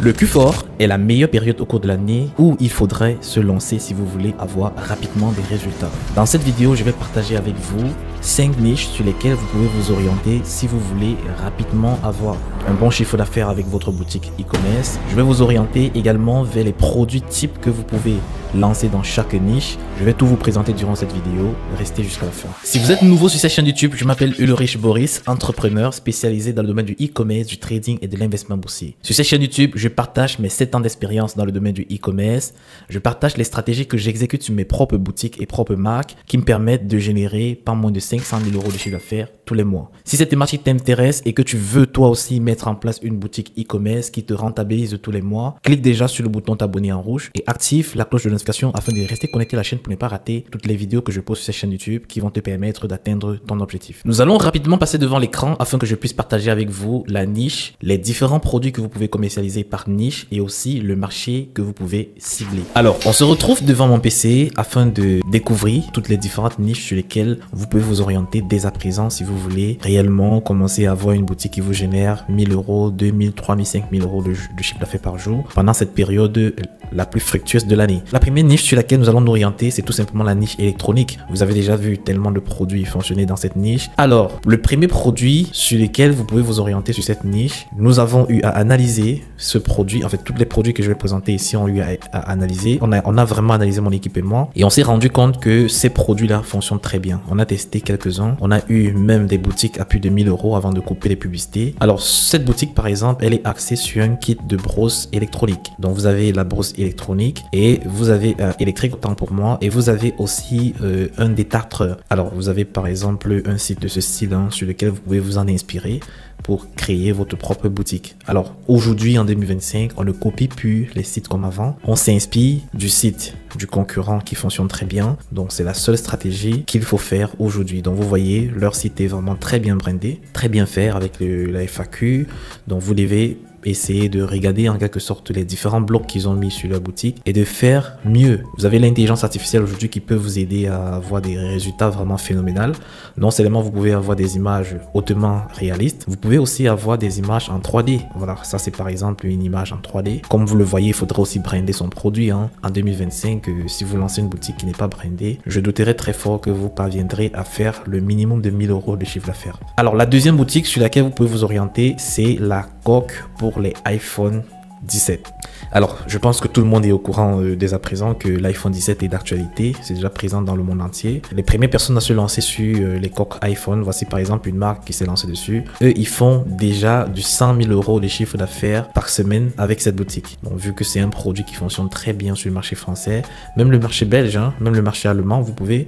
Le Q4 est la meilleure période au cours de l'année où il faudrait se lancer si vous voulez avoir rapidement des résultats. Dans cette vidéo, je vais partager avec vous 5 niches sur lesquelles vous pouvez vous orienter si vous voulez rapidement avoir un bon chiffre d'affaires avec votre boutique e-commerce. Je vais vous orienter également vers les produits types que vous pouvez lancer dans chaque niche. Je vais tout vous présenter durant cette vidéo. Restez jusqu'à la fin. Si vous êtes nouveau sur cette chaîne YouTube, je m'appelle Ulrich Boris, entrepreneur spécialisé dans le domaine du e-commerce, du trading et de l'investissement boursier. Sur cette chaîne YouTube, je partage mes 7 ans d'expérience dans le domaine du e-commerce. Je partage les stratégies que j'exécute sur mes propres boutiques et propres marques qui me permettent de générer pas moins de 500 000 € de chiffre d'affaires tous les mois. Si cette thématique t'intéresse et que tu veux toi aussi mettre en place une boutique e-commerce qui te rentabilise tous les mois, clique déjà sur le bouton t'abonner en rouge et active la cloche de notification afin de rester connecté à la chaîne pour ne pas rater toutes les vidéos que je pose sur cette chaîne YouTube qui vont te permettre d'atteindre ton objectif. Nous allons rapidement passer devant l'écran afin que je puisse partager avec vous la niche, les différents produits que vous pouvez commercialiser par niche et aussi le marché que vous pouvez cibler. Alors, on se retrouve devant mon PC afin de découvrir toutes les différentes niches sur lesquelles vous pouvez vous orienter dès à présent si vous voulez réellement commencer à avoir une boutique qui vous génère 1000 €, 2000, 3000, 5000 € de chiffre d'affaires par jour pendant cette période la plus fructueuse de l'année. La première niche sur laquelle nous allons nous orienter, c'est tout simplement la niche électronique. Vous avez déjà vu tellement de produits fonctionner dans cette niche. Alors, le premier produit sur lequel vous pouvez vous orienter sur cette niche, nous avons eu à analyser ce produit. En fait, tous les produits que je vais présenter ici ont eu à analyser. On a vraiment analysé, mon équipe et moi, et on s'est rendu compte que ces produits-là fonctionnent très bien. On a testé quelques-uns. On a eu même des boutiques à plus de 1000 € avant de couper les publicités. Alors, cette boutique, par exemple, elle est axée sur un kit de brosse électronique. Donc, vous avez la brosse électronique et vous avez électrique autant pour moi, et vous avez aussi un détartreur. Alors, vous avez par exemple un site de ce style sur lequel vous pouvez vous en inspirer pour créer votre propre boutique. Alors aujourd'hui en 2025, on ne copie plus les sites comme avant. On s'inspire du site du concurrent qui fonctionne très bien. Donc c'est la seule stratégie qu'il faut faire aujourd'hui. Donc vous voyez, leur site est vraiment très bien brandé, très bien fait avec la FAQ. Donc vous devez essayer de regarder en quelque sorte les différents blocs qu'ils ont mis sur leur boutique et de faire mieux. Vous avez l'intelligence artificielle aujourd'hui qui peut vous aider à avoir des résultats vraiment phénoménaux. Non seulement vous pouvez avoir des images hautement réalistes, vous pouvez aussi avoir des images en 3D. Voilà, ça c'est par exemple une image en 3D. Comme vous le voyez, il faudra aussi brander son produit. En 2025, si vous lancez une boutique qui n'est pas brandée, je douterais très fort que vous parviendrez à faire le minimum de 1000 € de chiffre d'affaires. Alors la deuxième boutique sur laquelle vous pouvez vous orienter, c'est la coque pour les iPhone 17. Alors, je pense que tout le monde est au courant dès à présent que l'iPhone 17 est d'actualité. C'est déjà présent dans le monde entier. Les premières personnes à se lancer sur les coques iPhone, voici par exemple une marque qui s'est lancée dessus. Eux, ils font déjà du 100 000 € de chiffre d'affaires par semaine avec cette boutique. Donc, vu que c'est un produit qui fonctionne très bien sur le marché français, même le marché belge, même le marché allemand, vous pouvez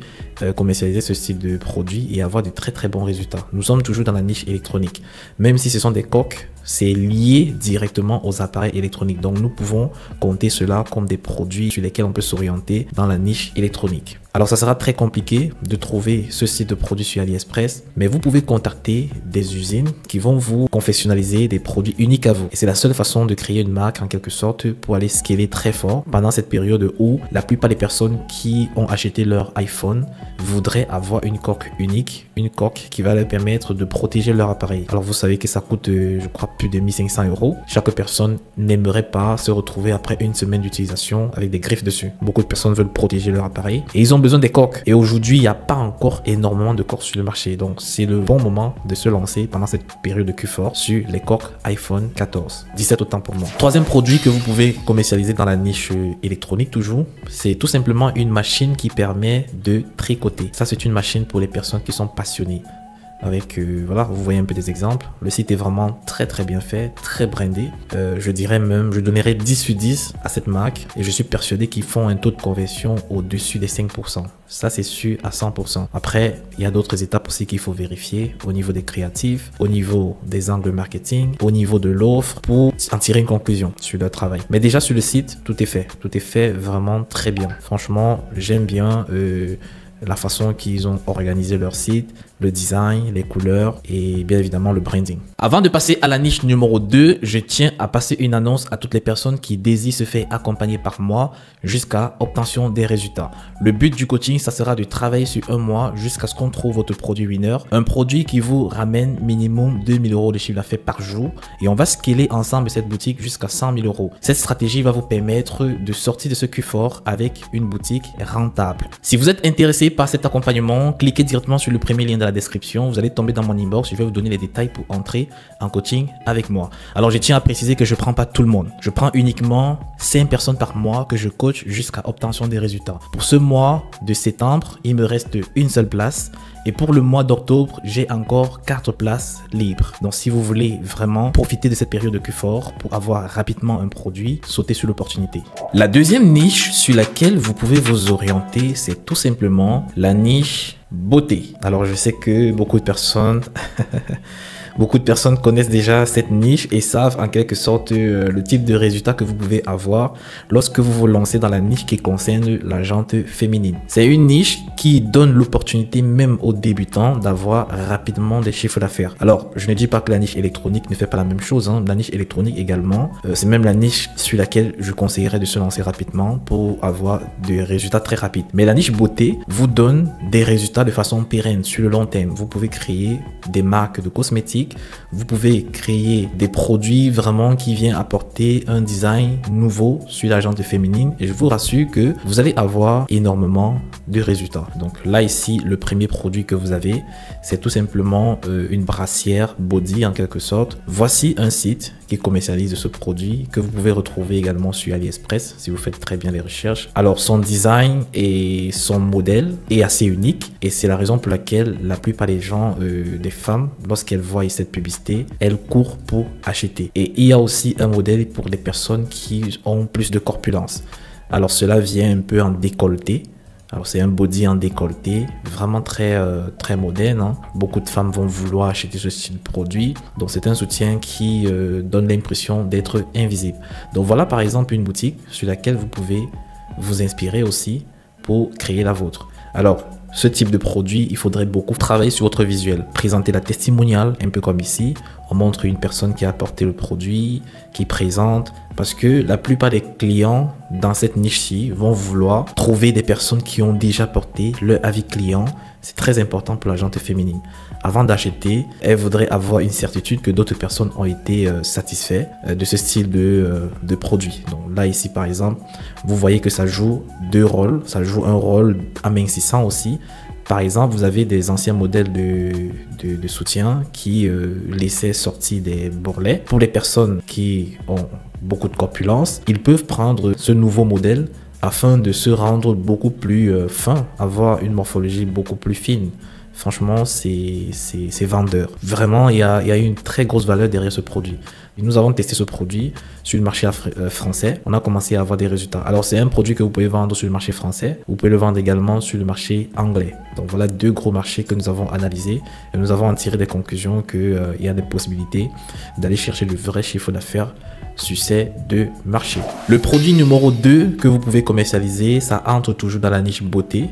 commercialiser ce style de produit et avoir de très très bons résultats. Nous sommes toujours dans la niche électronique. Même si ce sont des coques, c'est lié directement aux appareils électroniques. Donc, nous pouvons compter cela comme des produits sur lesquels on peut s'orienter dans la niche électronique. Alors, ça sera très compliqué de trouver ce site de produits sur AliExpress, mais vous pouvez contacter des usines qui vont vous confectionnaliser des produits uniques à vous. Et c'est la seule façon de créer une marque en quelque sorte pour aller scaler très fort pendant cette période où la plupart des personnes qui ont acheté leur iPhone voudraient avoir une coque unique, une coque qui va leur permettre de protéger leur appareil. Alors, vous savez que ça coûte, je crois, plus de 1500 €. Chaque personne n'aimerait pas se retrouver après une semaine d'utilisation avec des griffes dessus. Beaucoup de personnes veulent protéger leur appareil et ils ont besoin des coques. Et aujourd'hui, il n'y a pas encore énormément de coques sur le marché. Donc, c'est le bon moment de se lancer pendant cette période de Q4 sur les coques iPhone 14. 17 autant pour moi. Troisième produit que vous pouvez commercialiser dans la niche électronique toujours, c'est tout simplement une machine qui permet de tricoter. Ça, c'est une machine pour les personnes qui sont passionnées. Avec, voilà, vous voyez un peu des exemples. Le site est vraiment très très bien fait, très brandé. Je dirais même, je donnerais 10 sur 10 à cette marque et je suis persuadé qu'ils font un taux de conversion au-dessus des 5%. Ça, c'est sûr à 100%. Après, il y a d'autres étapes aussi qu'il faut vérifier au niveau des créatifs, au niveau des angles marketing, au niveau de l'offre pour en tirer une conclusion sur leur travail. Mais déjà sur le site, tout est fait. Tout est fait vraiment très bien. Franchement, j'aime bien la façon qu'ils ont organisé leur site. le design, les couleurs et bien évidemment le branding. Avant de passer à la niche numéro 2, je tiens à passer une annonce à toutes les personnes qui désirent se faire accompagner par moi jusqu'à obtention des résultats. Le but du coaching, ça sera de travailler sur un mois jusqu'à ce qu'on trouve votre produit winner, un produit qui vous ramène minimum 2000 € de chiffre d'affaires par jour et on va scaler ensemble cette boutique jusqu'à 100 000 €. Cette stratégie va vous permettre de sortir de ce cul fort avec une boutique rentable. Si vous êtes intéressé par cet accompagnement, cliquez directement sur le premier lien dans la description. Vous allez tomber dans mon inbox. Je vais vous donner les détails pour entrer en coaching avec moi. Alors, je tiens à préciser que je ne prends pas tout le monde. Je prends uniquement 5 personnes par mois que je coach jusqu'à obtention des résultats. Pour ce mois de septembre, il me reste une seule place. Et pour le mois d'octobre, j'ai encore 4 places libres. Donc, si vous voulez vraiment profiter de cette période de cul fort pour avoir rapidement un produit, sautez sur l'opportunité. La deuxième niche sur laquelle vous pouvez vous orienter, c'est tout simplement la niche beauté. Alors, je sais que beaucoup de personnes connaissent déjà cette niche et savent en quelque sorte le type de résultat que vous pouvez avoir lorsque vous vous lancez dans la niche qui concerne la jante féminine. C'est une niche qui donne l'opportunité même aux débutants d'avoir rapidement des chiffres d'affaires. Alors, je ne dis pas que la niche électronique ne fait pas la même chose, hein. La niche électronique également, c'est même la niche sur laquelle je conseillerais de se lancer rapidement pour avoir des résultats très rapides. Mais la niche beauté vous donne des résultats de façon pérenne sur le long terme. Vous pouvez créer des marques de cosmétiques. Vous pouvez créer des produits vraiment qui viennent apporter un design nouveau sur la jante féminine et je vous rassure que vous allez avoir énormément de résultats. Donc là ici, le premier produit que vous avez, c'est tout simplement une brassière body en quelque sorte. Voici un site qui commercialise ce produit que vous pouvez retrouver également sur AliExpress si vous faites très bien les recherches. Alors son design et son modèle est assez unique et c'est la raison pour laquelle la plupart des gens, des femmes, lorsqu'elles voient cette publicité, elles courent pour acheter. Et il y a aussi un modèle pour les personnes qui ont plus de corpulence. Alors cela vient un peu en décolleté. Alors c'est un body en décolleté, vraiment très moderne, hein. Beaucoup de femmes vont vouloir acheter ce style de produit. Donc c'est un soutien qui donne l'impression d'être invisible. Donc voilà par exemple une boutique sur laquelle vous pouvez vous inspirer aussi pour créer la vôtre. Alors ce type de produit, il faudrait beaucoup travailler sur votre visuel. Présenter la testimoniale, un peu comme ici. On montre une personne qui a apporté le produit, qui présente. Parce que la plupart des clients dans cette niche-ci vont vouloir trouver des personnes qui ont déjà porté leur avis client. C'est très important pour la jante féminine. Avant d'acheter, elle voudrait avoir une certitude que d'autres personnes ont été satisfaits de ce style de produit. Donc là, ici, par exemple, vous voyez que ça joue deux rôles. Ça joue un rôle amincissant aussi. Par exemple, vous avez des anciens modèles de soutien qui laissaient sortir des bourrelets. Pour les personnes qui ont beaucoup de corpulence, ils peuvent prendre ce nouveau modèle afin de se rendre beaucoup plus fin, avoir une morphologie beaucoup plus fine. Franchement, c'est vendeur. Vraiment, il y a une très grosse valeur derrière ce produit. Et nous avons testé ce produit sur le marché français. On a commencé à avoir des résultats. Alors, c'est un produit que vous pouvez vendre sur le marché français. Vous pouvez le vendre également sur le marché anglais. Donc, voilà deux gros marchés que nous avons analysés. Et nous avons en tiré des conclusions qu'il y a des possibilités d'aller chercher le vrai chiffre d'affaires sur ces deux marchés. Le produit numéro 2 que vous pouvez commercialiser, ça entre toujours dans la niche beauté.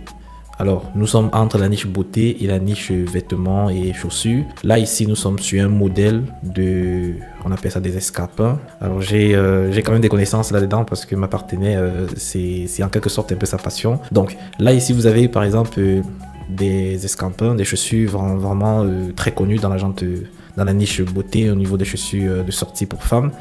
Alors, nous sommes entre la niche beauté et la niche vêtements et chaussures. Là, ici, nous sommes sur un modèle de... On appelle ça des escarpins. Alors, j'ai quand même des connaissances là-dedans parce que ma partenaire, c'est en quelque sorte un peu sa passion. Donc, là, ici, vous avez par exemple des escarpins, des chaussures vraiment très connues dans la niche beauté au niveau des chaussures de sortie pour femmes.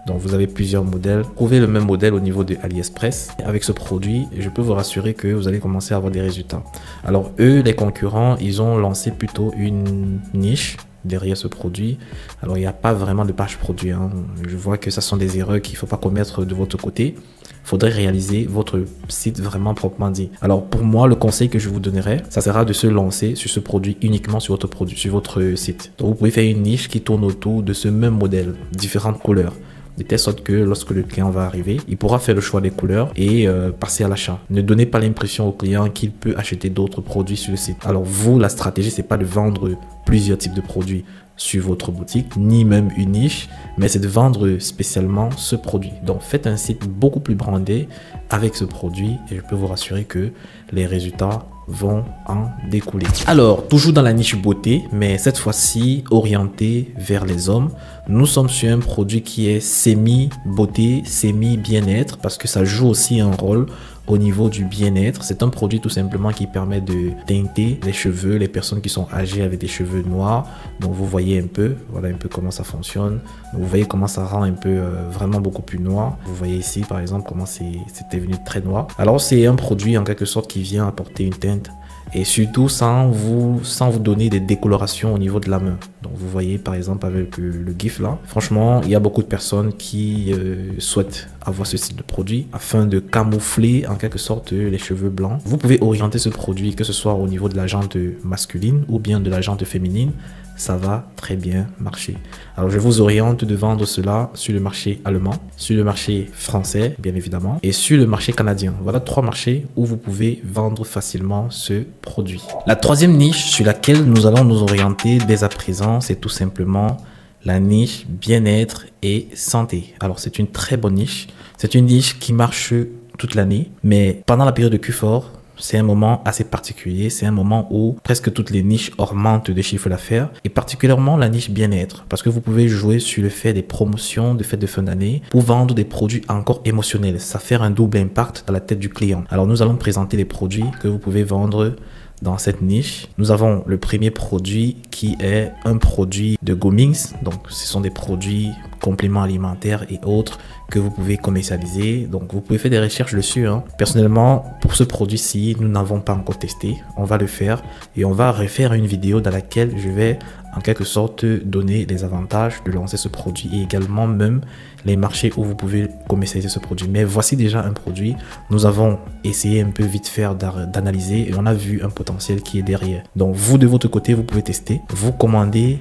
Donc vous avez plusieurs modèles. Trouvez le même modèle au niveau de AliExpress. Avec ce produit, je peux vous rassurer que vous allez commencer à avoir des résultats. Alors eux, les concurrents, ils ont lancé plutôt une niche derrière ce produit. Alors il n'y a pas vraiment de page produit, hein. Je vois que ce sont des erreurs qu'il ne faut pas commettre de votre côté. Il faudrait réaliser votre site vraiment proprement dit. Alors pour moi, le conseil que je vous donnerai, ça sera de se lancer sur ce produit uniquement sur votre produit, sur votre site. Donc vous pouvez faire une niche qui tourne autour de ce même modèle, différentes couleurs. De telle sorte que lorsque le client va arriver, il pourra faire le choix des couleurs et passer à l'achat. Ne donnez pas l'impression au client qu'il peut acheter d'autres produits sur le site. Alors vous, la stratégie, c'est pas de vendre plusieurs types de produits sur votre boutique, ni même une niche, mais c'est de vendre spécialement ce produit. Donc faites un site beaucoup plus brandé avec ce produit et je peux vous rassurer que les résultats vont en découler. Alors, toujours dans la niche beauté, mais cette fois-ci orienté vers les hommes, nous sommes sur un produit qui est semi-beauté, semi-bien-être, parce que ça joue aussi un rôle au niveau du bien-être. C'est un produit tout simplement qui permet de teinter les cheveux, les personnes qui sont âgées avec des cheveux noirs. Donc vous voyez un peu, voilà un peu comment ça fonctionne. Vous voyez comment ça rend un peu vraiment beaucoup plus noir. Vous voyez ici par exemple comment c'est devenu très noir. Alors c'est un produit en quelque sorte qui vient apporter une teinte et surtout sans vous donner des décolorations au niveau de la main. Donc vous voyez par exemple avec le GIF là, franchement il y a beaucoup de personnes qui souhaitent avoir ce style de produit afin de camoufler en quelque sorte les cheveux blancs. Vous pouvez orienter ce produit que ce soit au niveau de la jante masculine ou bien de la jante féminine, ça va très bien marcher. Alors je vous oriente de vendre cela sur le marché allemand, sur le marché français bien évidemment et sur le marché canadien. Voilà 3 marchés où vous pouvez vendre facilement ce produit. La troisième niche sur laquelle nous allons nous orienter dès à présent, c'est tout simplement la niche bien-être et santé. Alors c'est une très bonne niche, c'est une niche qui marche toute l'année, mais pendant la période de Q4, c'est un moment assez particulier, c'est un moment où presque toutes les niches augmentent de chiffre d'affaires et particulièrement la niche bien-être parce que vous pouvez jouer sur le fait des promotions, des fêtes de fin d'année pour vendre des produits encore émotionnels. Ça fait un double impact dans la tête du client. Alors nous allons présenter les produits que vous pouvez vendre dans cette niche. Nous avons le premier produit qui est un produit de Gomings. Donc ce sont des produits compléments alimentaires et autres que vous pouvez commercialiser. Donc vous pouvez faire des recherches dessus. Personnellement, pour ce produit-ci, nous n'avons pas encore testé. On va le faire et on va refaire une vidéo dans laquelle je vais en quelque sorte donner les avantages de lancer ce produit et également même les marchés où vous pouvez commercialiser ce produit. Mais voici déjà un produit. Nous avons essayé un peu vite faire d'analyser et on a vu un potentiel qui est derrière. Donc vous de votre côté, vous pouvez tester. Vous commandez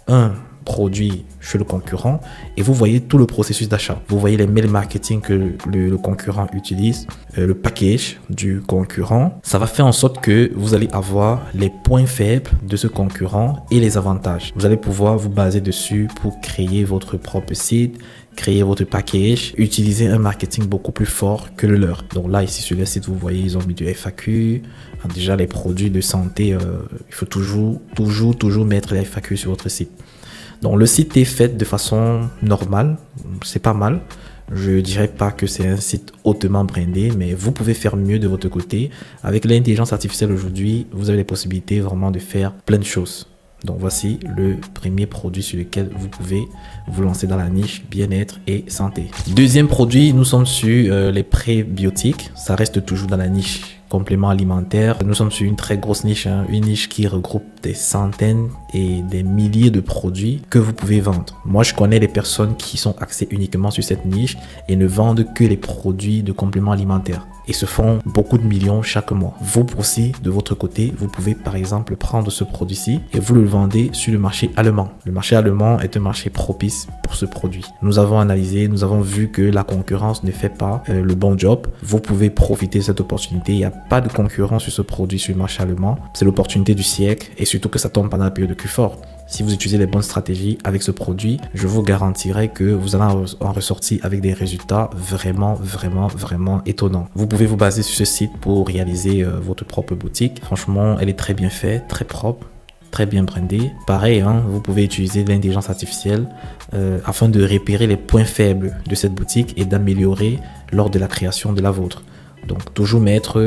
un produit chez le concurrent et vous voyez tout le processus d'achat. Vous voyez les mails marketing que le concurrent utilise, le package du concurrent. Ça va faire en sorte que vous allez avoir les points faibles de ce concurrent et les avantages. Vous allez pouvoir vous baser dessus pour créer votre propre site, créer votre package, utiliser un marketing beaucoup plus fort que le leur. Donc là, ici sur le site, vous voyez, ils ont mis du FAQ. Déjà, les produits de santé, il faut toujours mettre les FAQ sur votre site. Donc le site est fait de façon normale, c'est pas mal. Je dirais pas que c'est un site hautement brandé, mais vous pouvez faire mieux de votre côté. Avec l'intelligence artificielle aujourd'hui, vous avez les possibilités vraiment de faire plein de choses. Donc voici le premier produit sur lequel vous pouvez vous lancer dans la niche bien-être et santé. Deuxième produit, nous sommes sur les prébiotiques. Ça reste toujours dans la niche compléments alimentaires. Nous sommes sur une très grosse niche, une niche qui regroupe des centaines et des milliers de produits que vous pouvez vendre. Moi, je connais des personnes qui sont axées uniquement sur cette niche et ne vendent que les produits de compléments alimentaires et se font beaucoup de millions chaque mois. Vous aussi, de votre côté, vous pouvez par exemple prendre ce produit-ci et vous le vendez sur le marché allemand. Le marché allemand est un marché propice pour ce produit. Nous avons analysé, nous avons vu que la concurrence ne fait pas le bon job. Vous pouvez profiter de cette opportunité. Il n'y a pas de concurrence sur ce produit sur le marché allemand. C'est l'opportunité du siècle et surtout que ça tombe pendant la période de Q4. Si vous utilisez les bonnes stratégies avec ce produit, je vous garantirai que vous allez en ressortir avec des résultats vraiment étonnants. Vous pouvez vous baser sur ce site pour réaliser votre propre boutique. Franchement, elle est très bien faite, très propre, très bien brandée. Pareil, vous pouvez utiliser l'intelligence artificielle afin de repérer les points faibles de cette boutique et d'améliorer lors de la création de la vôtre. Donc, toujours mettre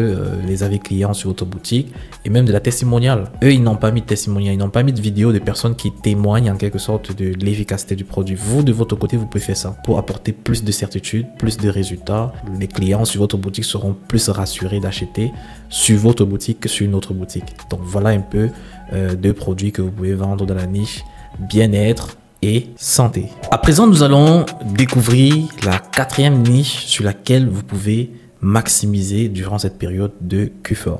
les avis clients sur votre boutique et même de la testimoniale. Eux, ils n'ont pas mis de testimonial, ils n'ont pas mis de vidéo de personnes qui témoignent en quelque sorte de l'efficacité du produit. Vous, de votre côté, vous pouvez faire ça pour apporter plus de certitude, plus de résultats. Les clients sur votre boutique seront plus rassurés d'acheter sur votre boutique que sur une autre boutique. Donc, voilà un peu deux produits que vous pouvez vendre dans la niche bien-être et santé. À présent, nous allons découvrir la quatrième niche sur laquelle vous pouvez maximiser durant cette période de Q4.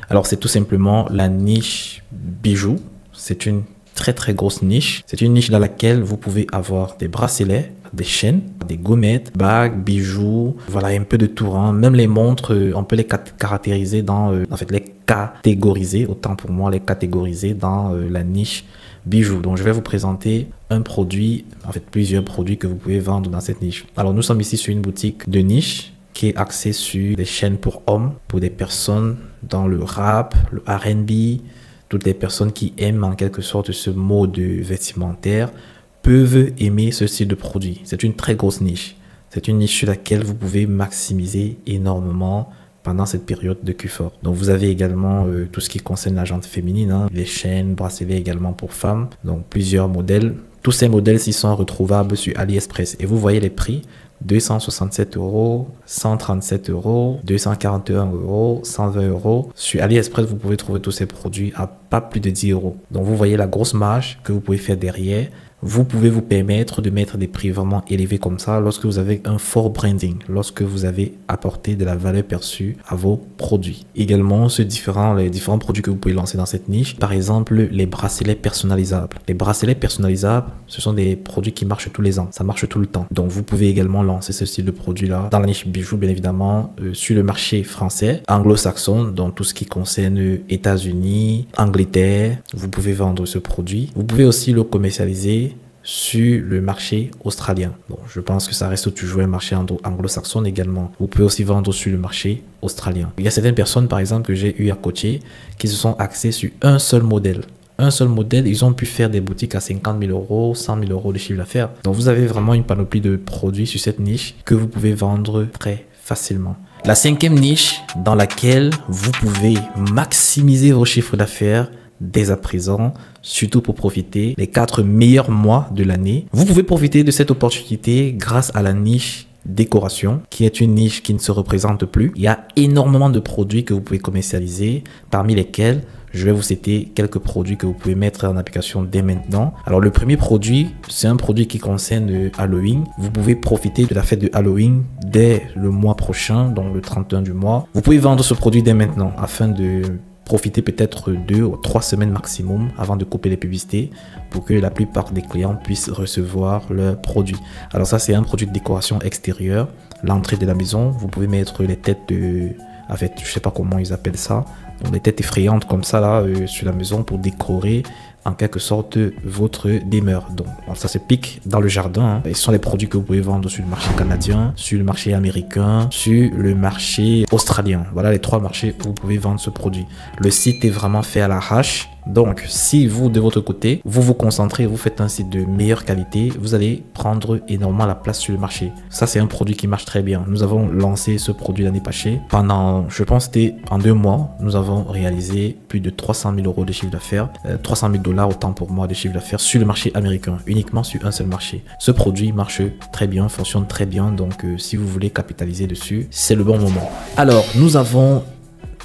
Alors c'est tout simplement la niche bijoux. C'est une très grosse niche. C'est une niche dans laquelle vous pouvez avoir des bracelets, des chaînes, des gommettes, bagues, bijoux, voilà un peu de tout. Même les montres, on peut les caractériser dans, les catégoriser, autant pour moi les catégoriser dans la niche bijoux. Donc je vais vous présenter un produit, plusieurs produits que vous pouvez vendre dans cette niche. Alors nous sommes ici sur une boutique de niche qui est axé sur des chaînes pour hommes, pour des personnes dans le rap, le R&B, toutes les personnes qui aiment en quelque sorte ce mode vestimentaire peuvent aimer ce style de produit. C'est une très grosse niche. C'est une niche sur laquelle vous pouvez maximiser énormément pendant cette période de Q4. Donc vous avez également tout ce qui concerne la jante féminine, hein, les chaînes, bracelets également pour femmes, donc plusieurs modèles. Tous ces modèles-ci sont retrouvables sur AliExpress et vous voyez les prix: 267 €, 137 €, 241 €, 120 €. Sur AliExpress, vous pouvez trouver tous ces produits à pas plus de 10 €. Donc vous voyez la grosse marge que vous pouvez faire derrière. Vous pouvez vous permettre de mettre des prix vraiment élevés comme ça lorsque vous avez un fort branding, lorsque vous avez apporté de la valeur perçue à vos produits. Également, les différents produits que vous pouvez lancer dans cette niche, par exemple les bracelets personnalisables. Les bracelets personnalisables, ce sont des produits qui marchent tous les ans, ça marche tout le temps. Donc vous pouvez également lancer ce style de produit-là dans la niche bijoux, bien évidemment, sur le marché français, anglo-saxon, dans tout ce qui concerne États-Unis, Angleterre. Vous pouvez vendre ce produit. Vous pouvez aussi le commercialiser sur le marché australien. Bon, je pense que ça reste toujours un marché anglo-saxon également. Vous pouvez aussi vendre sur le marché australien. Il y a certaines personnes, par exemple, que j'ai eu à coacher, qui se sont axées sur un seul modèle. Un seul modèle, ils ont pu faire des boutiques à 50 000 €, 100 000 € de chiffre d'affaires. Donc, vous avez vraiment une panoplie de produits sur cette niche que vous pouvez vendre très facilement. La cinquième niche dans laquelle vous pouvez maximiser vos chiffres d'affaires dès à présent, surtout pour profiter des 4 meilleurs mois de l'année. Vous pouvez profiter de cette opportunité grâce à la niche décoration, qui est une niche qui ne se représente plus. Il y a énormément de produits que vous pouvez commercialiser, parmi lesquels je vais vous citer quelques produits que vous pouvez mettre en application dès maintenant. Alors le premier produit, c'est un produit qui concerne Halloween. Vous pouvez profiter de la fête de Halloween dès le mois prochain, donc le 31 du mois. Vous pouvez vendre ce produit dès maintenant afin de profiter peut-être 2 ou 3 semaines maximum avant de couper les publicités pour que la plupart des clients puissent recevoir leurs produits. Alors ça, c'est un produit de décoration extérieure. L'entrée de la maison, vous pouvez mettre les têtes de... En fait, je sais pas comment ils appellent ça. Donc, les têtes effrayantes comme ça là sur la maison pour décorer en quelque sorte votre demeure. Donc ça se pique dans le jardin. Ce sont les produits que vous pouvez vendre sur le marché canadien, sur le marché américain, sur le marché australien. Voilà les 3 marchés où vous pouvez vendre ce produit. Le site est vraiment fait à l'arrache. Donc, si vous, de votre côté, vous vous concentrez, vous faites un site de meilleure qualité, vous allez prendre énormément la place sur le marché. Ça, c'est un produit qui marche très bien. Nous avons lancé ce produit l'année passée. Pendant, je pense, c'était en 2 mois, nous avons réalisé plus de 300 000 € de chiffre d'affaires, 300 000 $ autant pour moi de chiffre d'affaires sur le marché américain, uniquement sur un seul marché. Ce produit marche très bien, fonctionne très bien. Donc, si vous voulez capitaliser dessus, c'est le bon moment. Alors, nous avons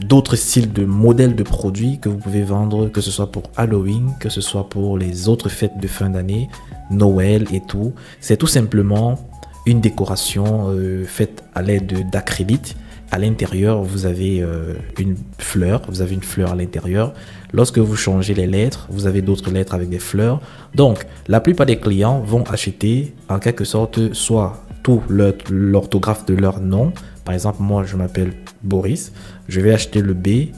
d'autres styles de modèles de produits que vous pouvez vendre, que ce soit pour Halloween, que ce soit pour les autres fêtes de fin d'année, Noël et tout. C'est tout simplement une décoration faite à l'aide d'acrylique. À l'intérieur, vous avez une fleur, à l'intérieur. Lorsque vous changez les lettres, vous avez d'autres lettres avec des fleurs. Donc, la plupart des clients vont acheter en quelque sorte soit tout l'orthographe de leur nom. Par exemple, moi, je m'appelle Boris. Je vais acheter le B,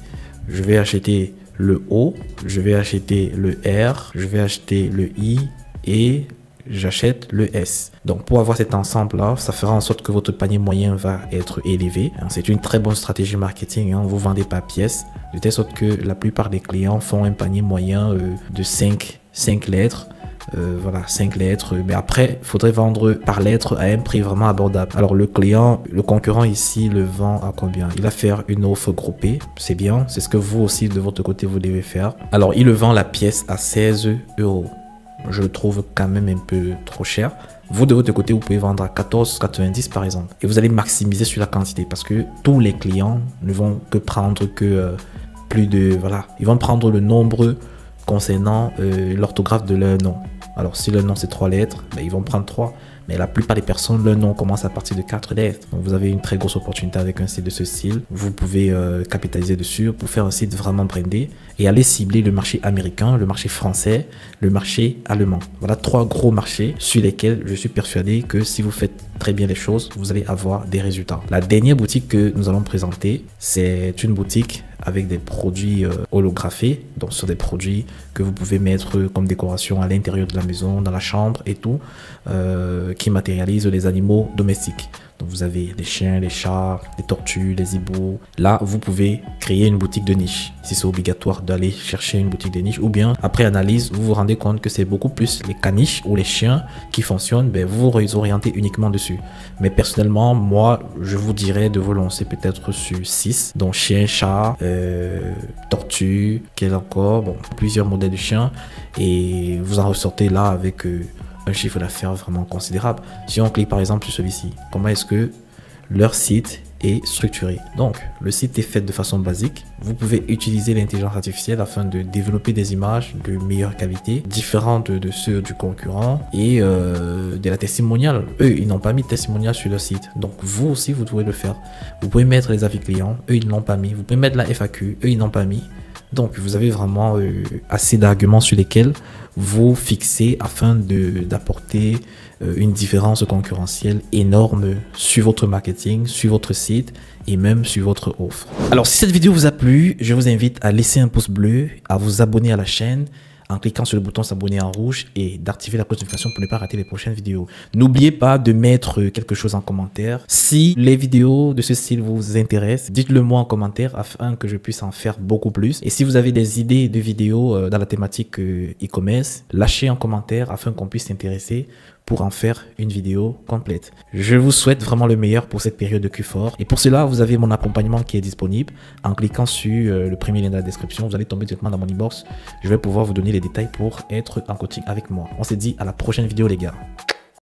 je vais acheter le O, je vais acheter le R, je vais acheter le I et j'achète le S. Donc, pour avoir cet ensemble-là, ça fera en sorte que votre panier moyen va être élevé. C'est une très bonne stratégie marketing. Vous vendez par pièce, de telle sorte que la plupart des clients font un panier moyen de 5 lettres. Voilà, 5 lettres, mais après il faudrait vendre par lettre à un prix vraiment abordable. Alors le concurrent ici le vend à combien? Il va faire une offre groupée, c'est bien, c'est ce que vous aussi de votre côté vous devez faire. Alors il le vend la pièce à 16 €. Je le trouve quand même un peu trop cher. Vous de votre côté vous pouvez vendre à 14,90 € par exemple, et vous allez maximiser sur la quantité parce que tous les clients ne vont que prendre plus de, voilà, ils vont prendre le nombre concernant l'orthographe de leur nom. Alors si leur nom c'est 3 lettres, ben, ils vont prendre 3. Mais la plupart des personnes, leur nom commence à partir de 4 lettres. Donc vous avez une très grosse opportunité avec un site de ce style. Vous pouvez capitaliser dessus pour faire un site vraiment brandé et aller cibler le marché américain, le marché français, le marché allemand. Voilà 3 gros marchés sur lesquels je suis persuadé que si vous faites très bien les choses, vous allez avoir des résultats. La dernière boutique que nous allons présenter, c'est une boutique avec des produits holographés. Donc ce sont des produits que vous pouvez mettre comme décoration à l'intérieur de la maison, dans la chambre et tout, qui matérialisent les animaux domestiques. Donc vous avez les chiens, les chats, les tortues, les hiboux. Là, vous pouvez créer une boutique de niche. Si c'est obligatoire d'aller chercher une boutique de niche, ou bien après analyse, vous vous rendez compte que c'est beaucoup plus les caniches ou les chiens qui fonctionnent, ben vous vous orientez uniquement dessus. Mais personnellement, moi, je vous dirais de vous lancer peut-être sur 6, donc chien, chat, tortue, quel encore, bon, plusieurs modèles de chiens, et vous en ressortez là avec un chiffre d'affaires vraiment considérable. Si on clique par exemple sur celui-ci, comment est-ce que leur site est structuré? Donc, le site est fait de façon basique. Vous pouvez utiliser l'intelligence artificielle afin de développer des images de meilleure qualité, différentes de ceux du concurrent et de la testimoniale. Eux, ils n'ont pas mis de testimonial sur leur site. Donc, vous aussi, vous pouvez le faire. Vous pouvez mettre les avis clients. Eux, ils ne l'ont pas mis. Vous pouvez mettre la FAQ. Eux, ils n'ont pas mis. Donc, vous avez vraiment assez d'arguments sur lesquels vous fixez afin d'apporter une différence concurrentielle énorme sur votre marketing, sur votre site et même sur votre offre. Alors, si cette vidéo vous a plu, je vous invite à laisser un pouce bleu, à vous abonner à la chaîne en cliquant sur le bouton s'abonner en rouge et d'activer la cloche de notification pour ne pas rater les prochaines vidéos. N'oubliez pas de mettre quelque chose en commentaire. Si les vidéos de ce style vous intéressent, dites-le moi en commentaire afin que je puisse en faire beaucoup plus. Et si vous avez des idées de vidéos dans la thématique e-commerce, lâchez en commentaire afin qu'on puisse s'intéresser pour en faire une vidéo complète. Je vous souhaite vraiment le meilleur pour cette période de Q4. Et pour cela, vous avez mon accompagnement qui est disponible. En cliquant sur le premier lien dans la description, vous allez tomber directement dans mon inbox. Je vais pouvoir vous donner les détails pour être en coaching avec moi. On se dit à la prochaine vidéo les gars.